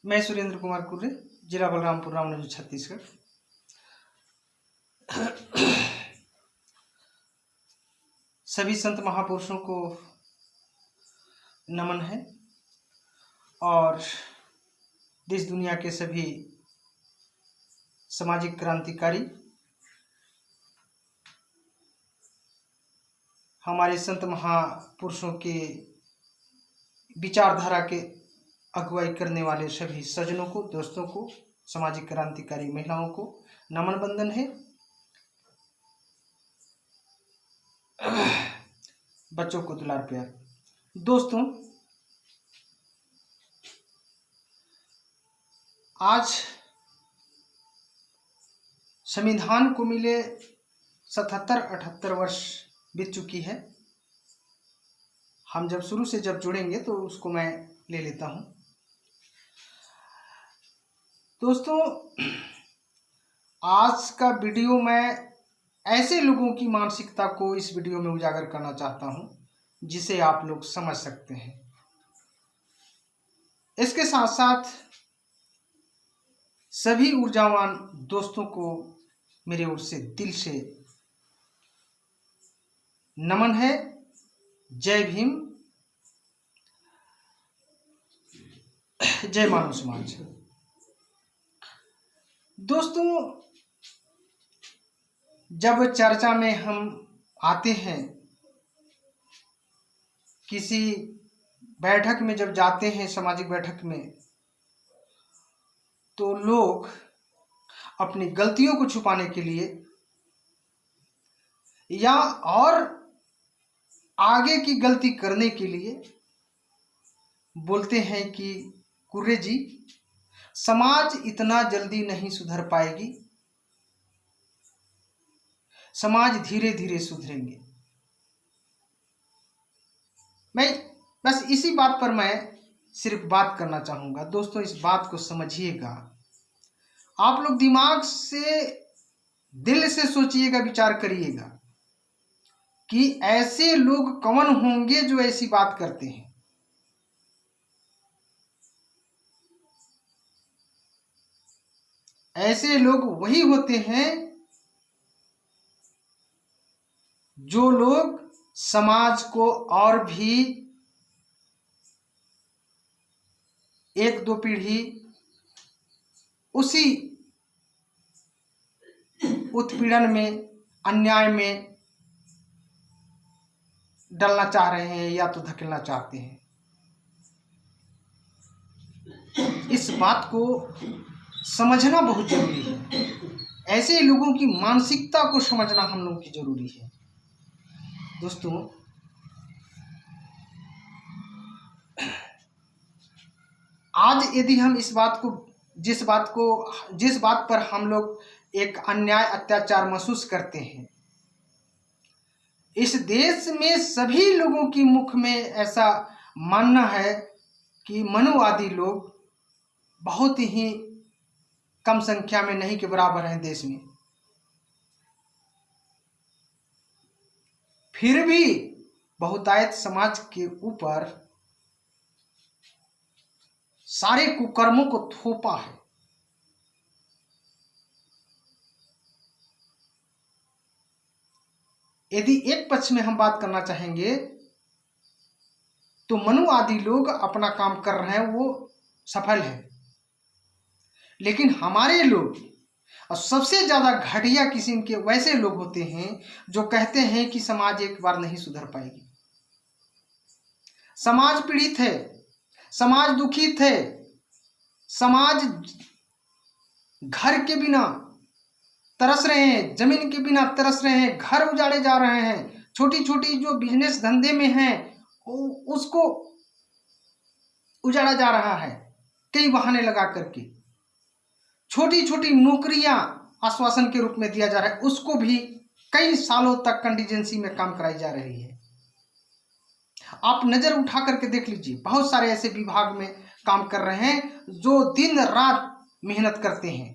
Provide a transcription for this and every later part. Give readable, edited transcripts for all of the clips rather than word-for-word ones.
मैं सुरेंद्र कुमार कुर्रे, जिला बलरामपुर, रामनगर, छत्तीसगढ़। सभी संत महापुरुषों को नमन है और देश दुनिया के सभी सामाजिक क्रांतिकारी हमारे संत महापुरुषों के विचारधारा के अगुवाई करने वाले सभी सज्जनों को, दोस्तों को, सामाजिक क्रांतिकारी महिलाओं को नमन बंदन है। बच्चों को दुलार प्यार। दोस्तों, आज संविधान को मिले 77-78 वर्ष बीत चुकी है। हम जब जुड़ेंगे तो उसको मैं ले लेता हूं। दोस्तों, आज का वीडियो मैं ऐसे लोगों की मानसिकता को इस वीडियो में उजागर करना चाहता हूं जिसे आप लोग समझ सकते हैं। इसके साथ साथ सभी ऊर्जावान दोस्तों को मेरे ओर से दिल से नमन है। जय भीम, जय मानव समाज। दोस्तों, जब चर्चा में हम आते हैं, किसी बैठक में जब जाते हैं, सामाजिक बैठक में, तो लोग अपनी गलतियों को छुपाने के लिए या और आगे की गलती करने के लिए बोलते हैं कि कुर्रे जी, समाज इतना जल्दी नहीं सुधर पाएगी, समाज धीरे धीरे सुधरेंगे। मैं बस इसी बात पर मैं सिर्फ बात करना चाहूंगा। दोस्तों, इस बात को समझिएगा। आप लोग दिमाग से, दिल से सोचिएगा, विचार करिएगा कि ऐसे लोग कौन होंगे जो ऐसी बात करते हैं। ऐसे लोग वही होते हैं जो लोग समाज को और भी 1-2 पीढ़ी उसी उत्पीड़न में, अन्याय में डालना चाह रहे हैं या तो धकेलना चाहते हैं। इस बात को समझना बहुत जरूरी है। ऐसे लोगों की मानसिकता को समझना हम लोगों की जरूरी है। दोस्तों, आज यदि हम इस बात को, जिस बात पर हम लोग एक अन्याय, अत्याचार महसूस करते हैं, इस देश में सभी लोगों की मुख में ऐसा मानना है कि मनुवादी लोग बहुत ही कम संख्या में, नहीं के बराबर हैं देश में। फिर भी बहुतायत समाज के ऊपर सारे कुकर्मों को थोपा है। यदि एक पक्ष में हम बात करना चाहेंगे तो मनुवादी लोग अपना काम कर रहे हैं, वो सफल है। लेकिन हमारे लोग, और सबसे ज्यादा घटिया किस्म के वैसे लोग होते हैं जो कहते हैं कि समाज एक बार नहीं सुधर पाएगी, समाज पीड़ित है, समाज दुखित है, समाज घर के बिना तरस रहे हैं, जमीन के बिना तरस रहे हैं, घर उजाड़े जा रहे हैं, छोटी छोटी जो बिजनेस धंधे में हैं उसको उजाड़ा जा रहा है कई बहाने लगा करके। छोटी छोटी नौकरियां आश्वासन के रूप में दिया जा रहा है, उसको भी कई सालों तक कंटीजेंसी में काम कराई जा रही है। आप नजर उठा करके देख लीजिए, बहुत सारे ऐसे विभाग में काम कर रहे हैं जो दिन रात मेहनत करते हैं,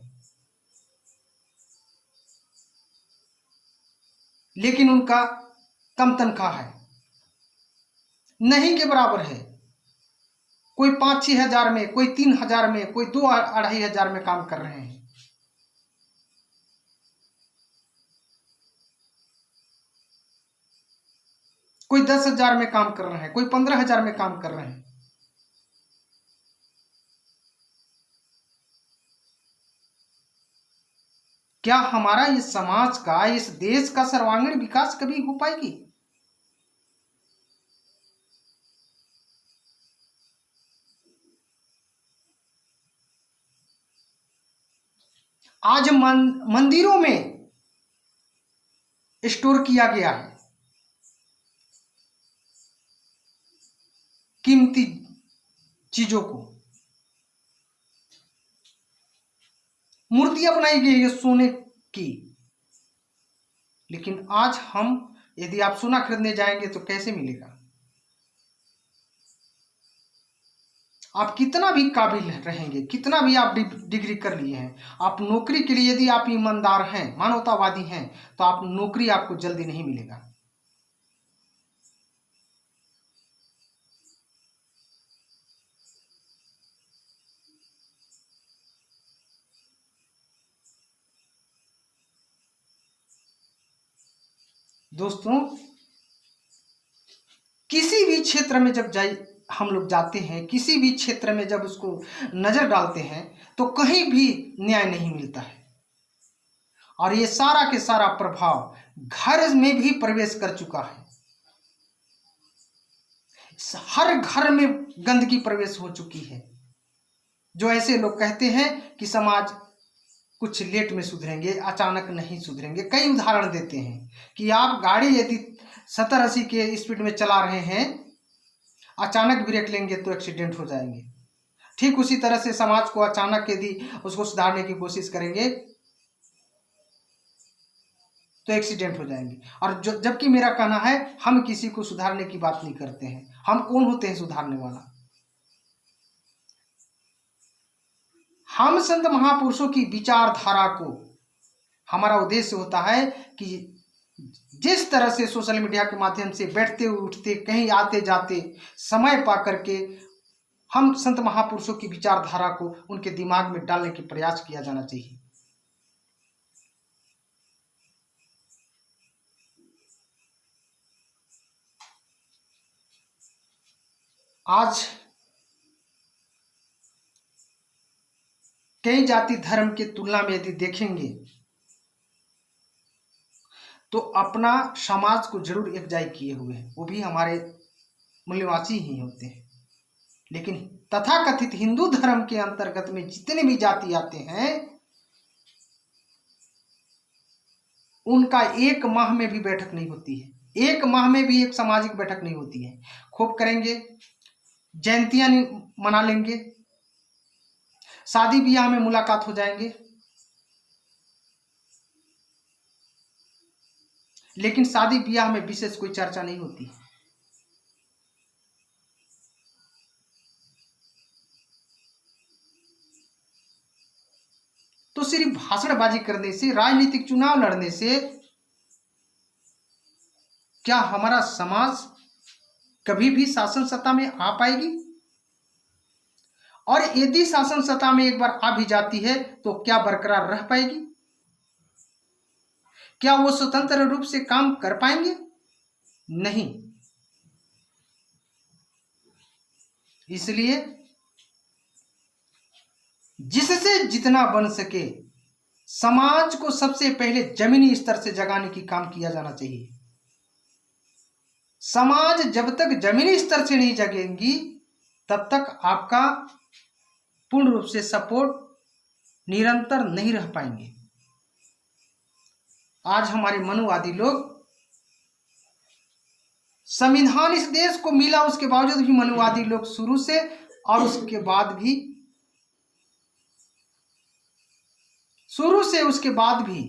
लेकिन उनका कम तनख्वाह है, नहीं के बराबर है। कोई 5-6 हजार में, कोई 3 हजार में, कोई 2-2.5 हजार में काम कर रहे हैं। कोई 10 हजार में काम कर रहे हैं, कोई 15 हजार में काम कर रहे हैं। क्या हमारा इस समाज का, इस देश का सर्वांगीण विकास कभी हो पाएगी? आज मंदिरों में स्टोर किया गया है कीमती चीजों को, मूर्तियां बनाई गई है सोने की। लेकिन आज हम, यदि आप सोना खरीदने जाएंगे तो कैसे मिलेगा? आप कितना भी काबिल रहेंगे, कितना भी आप डिग्री कर लिए हैं, आप नौकरी के लिए यदि आप ईमानदार हैं, मानवतावादी हैं, तो आप नौकरी आपको जल्दी नहीं मिलेगा। दोस्तों, किसी भी क्षेत्र में जब हम लोग जाते हैं, किसी भी क्षेत्र में जब उसको नजर डालते हैं, तो कहीं भी न्याय नहीं मिलता है। और ये सारा के सारा प्रभाव घर में भी प्रवेश कर चुका है। हर घर में गंदगी प्रवेश हो चुकी है। जो ऐसे लोग कहते हैं कि समाज कुछ लेट में सुधरेंगे, अचानक नहीं सुधरेंगे, कई उदाहरण देते हैं कि आप गाड़ी यदि 70-80 के स्पीड में चला रहे हैं, अचानक ब्रेक लेंगे तो एक्सीडेंट हो जाएंगे। ठीक उसी तरह से समाज को अचानक यदि उसको सुधारने की कोशिश करेंगे तो एक्सीडेंट हो जाएंगे। और जबकि मेरा कहना है, हम किसी को सुधारने की बात नहीं करते हैं। हम कौन होते हैं सुधारने वाला? हम संत महापुरुषों की विचारधारा को, हमारा उद्देश्य होता है कि जिस तरह से सोशल मीडिया के माध्यम से बैठते उठते, कहीं आते जाते समय पा करके हम संत महापुरुषों की विचारधारा को उनके दिमाग में डालने की प्रयास किया जाना चाहिए। आज कई जाति धर्म के तुलना में यदि देखेंगे तो अपना समाज को जरूर एकजाई किए हुए हैं, वो भी हमारे मूल्यवासी ही होते हैं। लेकिन तथाकथित हिंदू धर्म के अंतर्गत में जितने भी जाति आते हैं, उनका एक माह में भी बैठक नहीं होती है, एक माह में भी एक सामाजिक बैठक नहीं होती है। खूब करेंगे, जयंतियां मना लेंगे, शादी ब्याह में मुलाकात हो जाएंगे, लेकिन शादी ब्याह में विशेष कोई चर्चा नहीं होती। तो सिर्फ भाषणबाजी करने से, राजनीतिक चुनाव लड़ने से क्या हमारा समाज कभी भी शासन सत्ता में आ पाएगी? और यदि शासन सत्ता में एक बार आ भी जाती है तो क्या बरकरार रह पाएगी? क्या वो स्वतंत्र रूप से काम कर पाएंगे? नहीं। इसलिए जिससे जितना बन सके समाज को सबसे पहले जमीनी स्तर से जगाने की काम किया जाना चाहिए। समाज जब तक जमीनी स्तर से नहीं जगेंगी तब तक आपका पूर्ण रूप से सपोर्ट निरंतर नहीं रह पाएंगे। आज हमारे मनुवादी लोग, संविधान इस देश को मिला उसके बावजूद भी मनुवादी लोग शुरू से और उसके बाद भी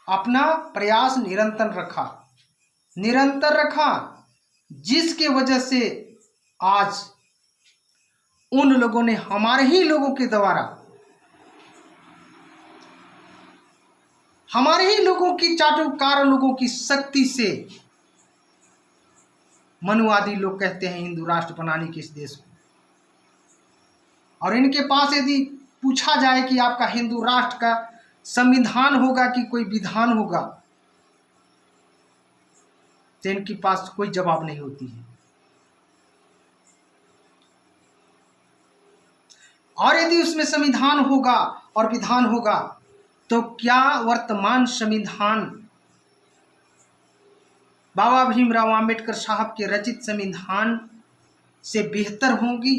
अपना प्रयास निरंतर रखा, जिसके वजह से आज उन लोगों ने हमारे ही लोगों के द्वारा, हमारे ही लोगों की चाटुकार लोगों की शक्ति से, मनुवादी लोग कहते हैं हिंदू राष्ट्र बनाने के इस देश को, और इनके पास यदि पूछा जाए कि आपका हिंदू राष्ट्र का संविधान होगा कि कोई विधान होगा, तो इनके पास कोई जवाब नहीं होती है। और यदि उसमें संविधान होगा और विधान होगा, तो क्या वर्तमान संविधान बाबा भीमराव आम्बेडकर साहब के रचित संविधान से बेहतर होगी?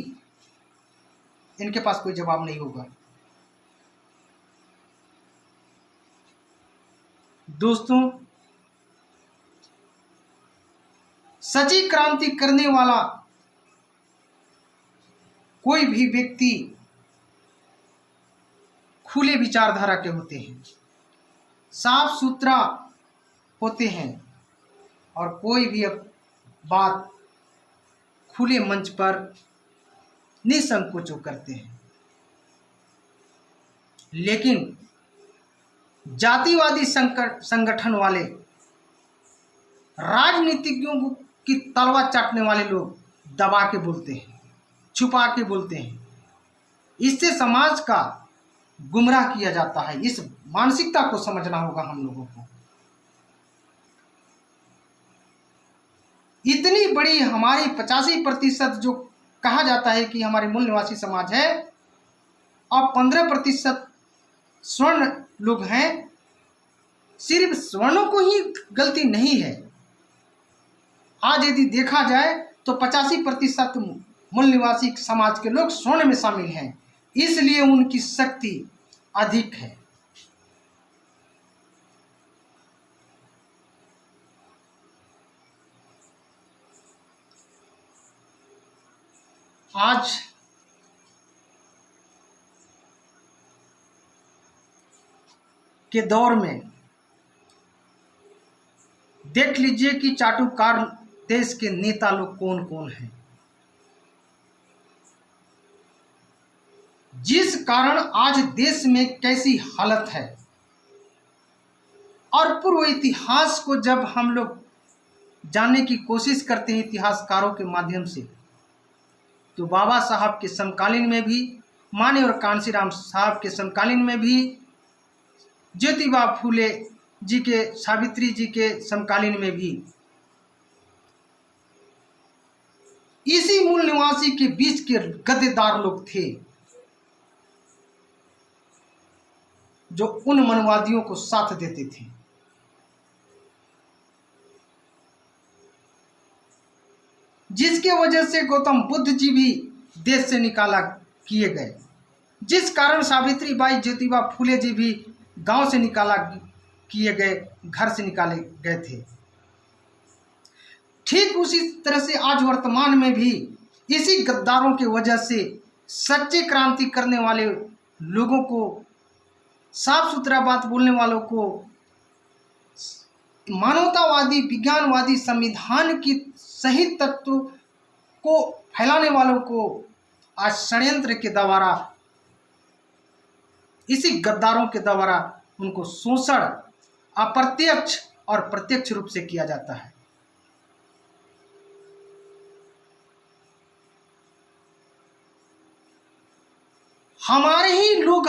इनके पास कोई जवाब नहीं होगा। दोस्तों, सच्ची क्रांति करने वाला कोई भी व्यक्ति खुले विचारधारा के होते हैं, साफ सुथरा होते हैं और कोई भी बात खुले मंच पर निसंकोच करते हैं। लेकिन जातिवादी संगठन वाले, राजनीतिज्ञों की तलवार चाटने वाले लोग दबा के बोलते हैं, छुपा के बोलते हैं। इससे समाज का गुमराह किया जाता है। इस मानसिकता को समझना होगा हम लोगों को। इतनी बड़ी हमारी 85% जो कहा जाता है कि हमारे मूल निवासी समाज है, और 15% स्वर्ण लोग हैं। सिर्फ स्वर्णों को ही गलती नहीं है। आज यदि देखा जाए तो 85% मूल निवासी समाज के लोग स्वर्ण में शामिल हैं, इसलिए उनकी शक्ति अधिक है। आज के दौर में देख लीजिए कि चाटुकार देश के नेता लोग कौन कौन हैं, जिस कारण आज देश में कैसी हालत है। और पूर्व इतिहास को जब हम लोग जानने की कोशिश करते हैं इतिहासकारों के माध्यम से, तो बाबा साहब के समकालीन में भी, माने और कांशीराम साहब के समकालीन में भी, ज्योतिबा फूले जी के, सावित्री जी के समकालीन में भी इसी मूल निवासी के बीच के गद्देदार लोग थे, जो उन मनवादियों को साथ देते थे। जिसके वजह से गौतम बुद्ध जी भी देश से निकाला किए गए, जिस कारण सावित्री बाई ज्योतिबा फूले जी भी गांव से निकाला किए गए, घर से निकाले गए थे। ठीक उसी तरह से आज वर्तमान में भी इसी गद्दारों की वजह से सच्चे क्रांति करने वाले लोगों को, साफ सुथरा बात बोलने वालों को, मानवतावादी, विज्ञानवादी, संविधान की सही तत्व को फैलाने वालों को आज षड्यंत्र के द्वारा, इसी गद्दारों के द्वारा उनको शोषण अप्रत्यक्ष और प्रत्यक्ष रूप से किया जाता है। हमारे ही लोग,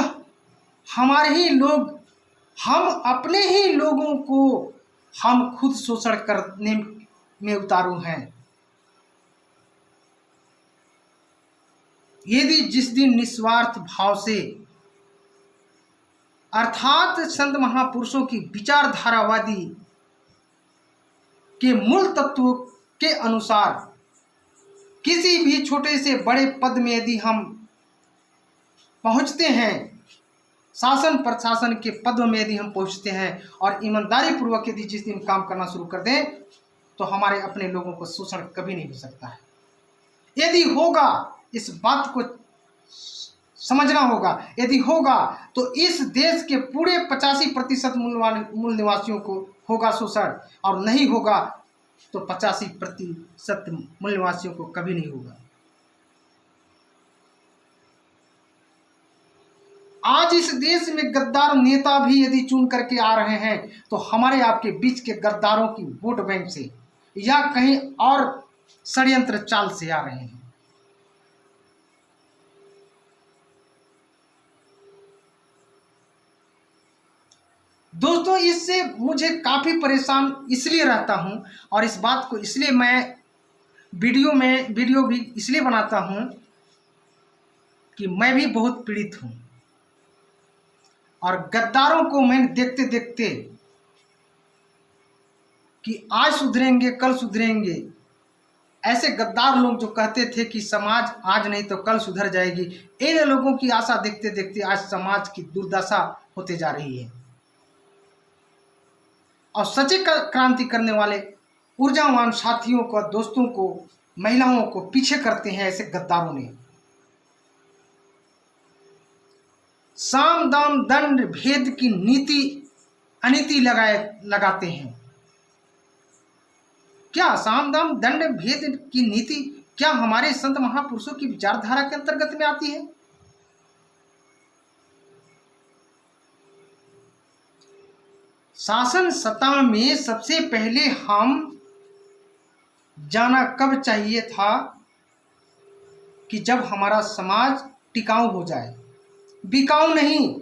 हम अपने ही लोगों को हम खुद शोषण करने में उतारू हैं। यदि जिस दिन निस्वार्थ भाव से, अर्थात संत महापुरुषों की विचारधारावादी के मूल तत्वों के अनुसार किसी भी छोटे से बड़े पद में यदि हम पहुंचते हैं, शासन प्रशासन के पदों में यदि हम पहुंचते हैं और ईमानदारी पूर्वक यदि जिस दिन काम करना शुरू कर दें, तो हमारे अपने लोगों को शोषण कभी नहीं हो सकता है। यदि होगा, इस बात को समझना होगा, यदि होगा तो इस देश के पूरे 85% मूल निवासियों को होगा शोषण, और नहीं होगा तो 85% मूल निवासियों को कभी नहीं होगा। आज इस देश में गद्दार नेता भी यदि चुन करके आ रहे हैं, तो हमारे आपके बीच के गद्दारों की वोट बैंक से या कहीं और षड्यंत्र चाल से आ रहे हैं। दोस्तों, इससे मुझे काफ़ी परेशान इसलिए रहता हूँ और इस बात को इसलिए मैं वीडियो भी इसलिए बनाता हूँ कि मैं भी बहुत पीड़ित हूँ और गद्दारों को मैंने देखते देखते कि आज सुधरेंगे कल सुधरेंगे, ऐसे गद्दार लोग जो कहते थे कि समाज आज नहीं तो कल सुधर जाएगी, इन लोगों की आशा देखते देखते आज समाज की दुर्दशा होते जा रही है और सच्ची क्रांति करने वाले ऊर्जावान साथियों को, दोस्तों को, महिलाओं को पीछे करते हैं ऐसे गद्दारों ने। साम दाम दंड भेद की नीति अनीति लगाते हैं। क्या साम दाम दंड भेद की नीति क्या हमारे संत महापुरुषों की विचारधारा के अंतर्गत में आती है? शासन सत्ता में सबसे पहले हम जाना कब चाहिए था कि जब हमारा समाज टिकाऊ हो जाए, बिकाऊ नहीं।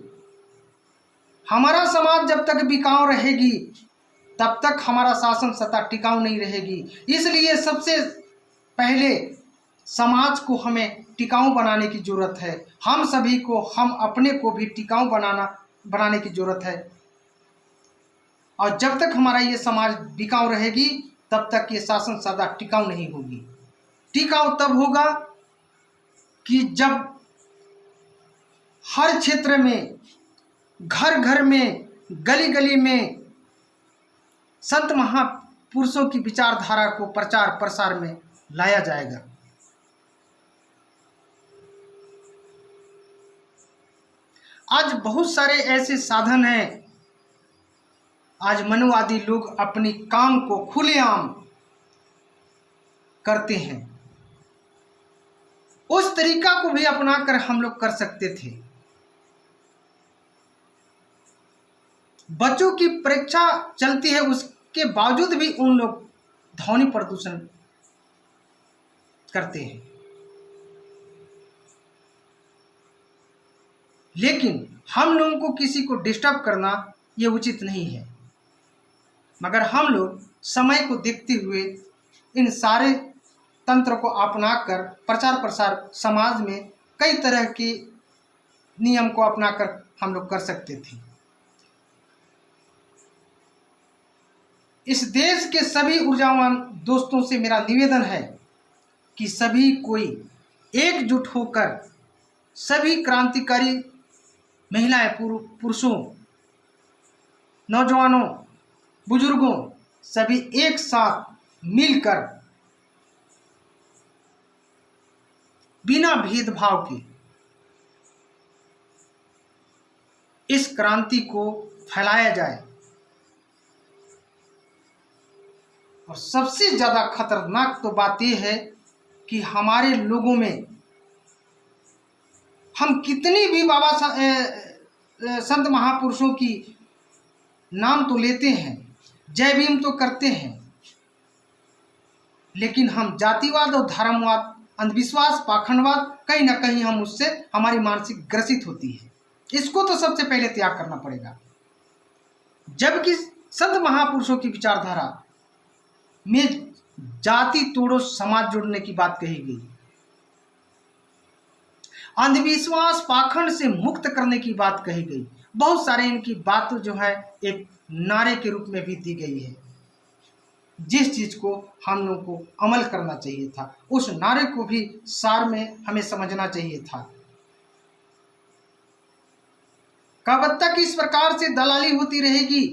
हमारा समाज जब तक बिकाऊ रहेगी तब तक हमारा शासन सत्ता टिकाऊ नहीं रहेगी। इसलिए सबसे पहले समाज को हमें टिकाऊ बनाने की जरूरत है। हम सभी को, हम अपने को भी टिकाऊ बनाने की जरूरत है और जब तक हमारा ये समाज बिकाऊ रहेगी तब तक ये शासन सत्ता टिकाऊ नहीं होगी। टिकाऊ तब होगा कि जब हर क्षेत्र में, घर घर में, गली गली में संत महापुरुषों की विचारधारा को प्रचार प्रसार में लाया जाएगा। आज बहुत सारे ऐसे साधन हैं, आज मनुवादी लोग अपनी काम को खुलेआम करते हैं। उस तरीका को भी अपनाकर हम लोग कर सकते थे। बच्चों की परीक्षा चलती है, उसके बावजूद भी उन लोग ध्वनि प्रदूषण करते हैं। लेकिन हम लोगों को किसी को डिस्टर्ब करना ये उचित नहीं है, मगर हम लोग समय को देखते हुए इन सारे तंत्र को अपनाकर प्रचार प्रसार समाज में कई तरह के नियम को अपनाकर हम लोग कर सकते थे। इस देश के सभी ऊर्जावान दोस्तों से मेरा निवेदन है कि सभी कोई एकजुट होकर, सभी क्रांतिकारी महिलाएं, पुरुषों, नौजवानों, बुजुर्गों, सभी एक साथ मिलकर बिना भेदभाव के इस क्रांति को फैलाया जाए। और सबसे ज़्यादा खतरनाक तो बात यह है कि हमारे लोगों में हम कितनी भी संत महापुरुषों की नाम तो लेते हैं, जय भीम तो करते हैं, लेकिन हम जातिवाद और धर्मवाद, अंधविश्वास, पाखंडवाद, कहीं ना कहीं हम उससे हमारी मानसिक ग्रसित होती है। इसको तो सबसे पहले त्याग करना पड़ेगा। जबकि संत महापुरुषों की विचारधारा में जाति तोड़ो समाज जोड़ने की बात कही गई, अंधविश्वास पाखंड से मुक्त करने की बात कही गई। बहुत सारे इनकी बात जो है एक नारे के रूप में भी दी गई है। जिस चीज को हम लोगों को अमल करना चाहिए था, उस नारे को भी सार में हमें समझना चाहिए था। कब तक इस प्रकार से दलाली होती रहेगी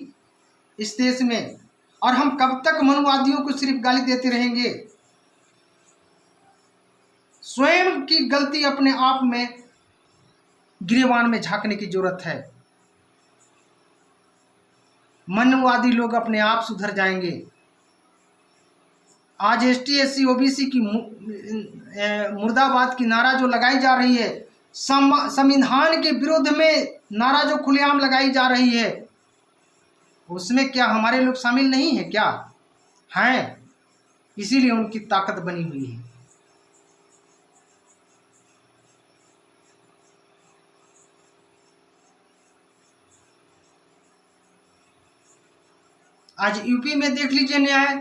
इस देश में, और हम कब तक मनुवादियों को सिर्फ गाली देते रहेंगे? स्वयं की गलती अपने आप में गिरेबान में झांकने की जरूरत है। मनुवादी लोग अपने आप सुधर जाएंगे। आज एसटी एससी ओबीसी की मुर्दाबाद की नारा जो लगाई जा रही है, संविधान के विरोध में नारा जो खुलेआम लगाई जा रही है, उसमें क्या हमारे लोग शामिल नहीं है? क्या हैं? इसीलिए उनकी ताकत बनी हुई है। आज यूपी में देख लीजिए न्याय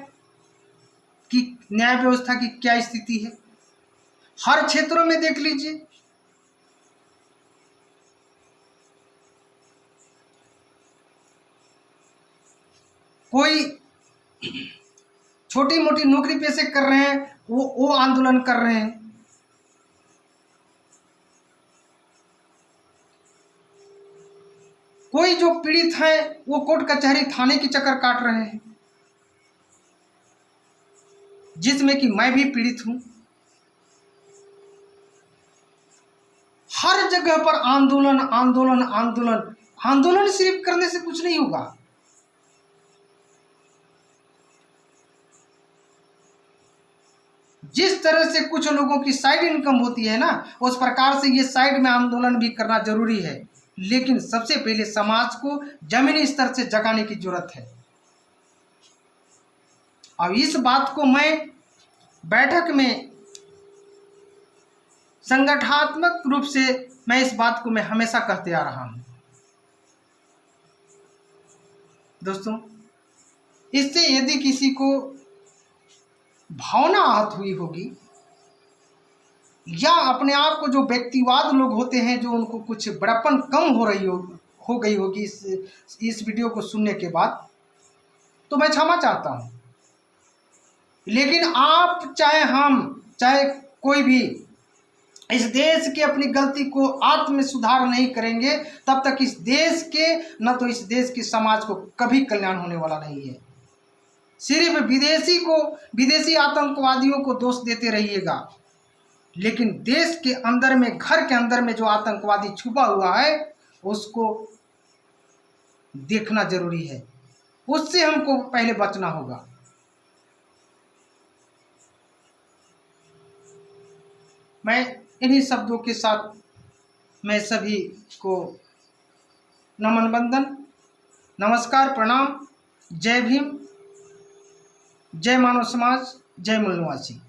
व्यवस्था की क्या स्थिति है, हर क्षेत्रों में देख लीजिए। कोई छोटी मोटी नौकरी पैसे कर रहे हैं, वो आंदोलन कर रहे हैं। कोई जो पीड़ित है वो कोर्ट कचहरी थाने की चक्कर काट रहे हैं, जिसमें कि मैं भी पीड़ित हूं। हर जगह पर आंदोलन आंदोलन आंदोलन। आंदोलन सिर्फ करने से कुछ नहीं होगा। जिस तरह से कुछ लोगों की साइड इनकम होती है ना, उस प्रकार से ये साइड में आंदोलन भी करना जरूरी है। लेकिन सबसे पहले समाज को जमीनी स्तर से जगाने की जरूरत है। अब इस बात को मैं बैठक में संगठनात्मक रूप से मैं इस बात को मैं हमेशा कहते आ रहा हूं। दोस्तों, इससे यदि किसी को भावना आहत हुई होगी या अपने आप को जो व्यक्तिवाद लोग होते हैं, जो उनको कुछ बड़प्पन कम हो गई होगी इस वीडियो को सुनने के बाद, तो मैं क्षमा चाहता हूं। लेकिन आप चाहे कोई भी इस देश के अपनी गलती को आत्म सुधार नहीं करेंगे, तब तक इस देश के न तो इस देश के समाज को कभी कल्याण होने वाला नहीं है। सिर्फ विदेशी आतंकवादियों को दोष देते रहिएगा, लेकिन देश के अंदर में, घर के अंदर में जो आतंकवादी छुपा हुआ है, उसको देखना जरूरी है। उससे हमको पहले बचना होगा। मैं इन्हीं शब्दों के साथ मैं सभी को नमन बंदन, नमस्कार, प्रणाम, जय भीम, जय मानव समाज, जय मूल निवासी।